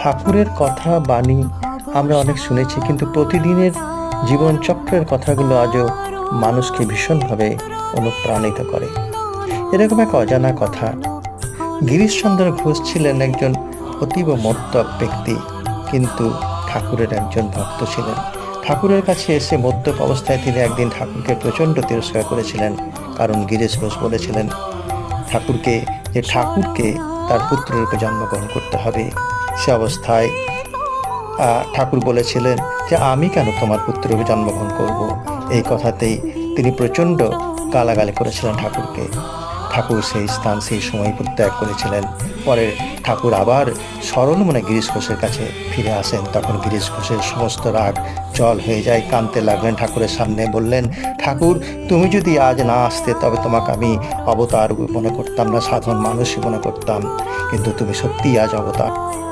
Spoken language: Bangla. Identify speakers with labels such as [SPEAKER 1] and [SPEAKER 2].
[SPEAKER 1] ঠাকুরের কথা বাণী আমরা অনেক শুনেছি, কিন্তু প্রতিদিনের জীবনচক্রের কথাগুলো আজও মানুষকে ভীষণভাবে অনুপ্রাণিত করে। এরকম এক অজানা কথা, গিরিশচন্দ্র ঘোষ ছিলেন একজন অতীব মদ্যপ ব্যক্তি, কিন্তু ঠাকুরের একজন ভক্ত ছিলেন। ঠাকুরের কাছে এসে মদ্যপ অবস্থায় তিনি একদিন ঠাকুরকে প্রচণ্ড তিরস্কার করেছিলেন, কারণ গিরিশ ঘোষ বলেছিলেন ঠাকুরকে তার পুত্ররূপে জন্মগ্রহণ করতে হবে। সে অবস্থায় ঠাকুর বলেছিলেন যে, আমি কেন তোমার পুত্ররূপে জন্মগ্রহণ করব। এই কথাতেই তিনি প্রচণ্ড গালাগালি করেছিলেন ঠাকুরকে। ঠাকুর সেই স্থান সেই সময় পরিত্যাগ করেছিলেন। পরে ঠাকুর আবার সরল মনে গিরিশ ঘোষের কাছে ফিরে আসেন। তখন গিরিশ ঘোষের সমস্ত রাগ জল হয়ে যায়, কাঁদতে লাগলেন ঠাকুরের সামনে, বললেন, ঠাকুর, তুমি যদি আজ না আসতে তবে তোমাকে আমি অবতার মনে করতাম না, সাধারণ মানুষই মনে করতাম, কিন্তু তুমি সত্যিই আজ অবতার।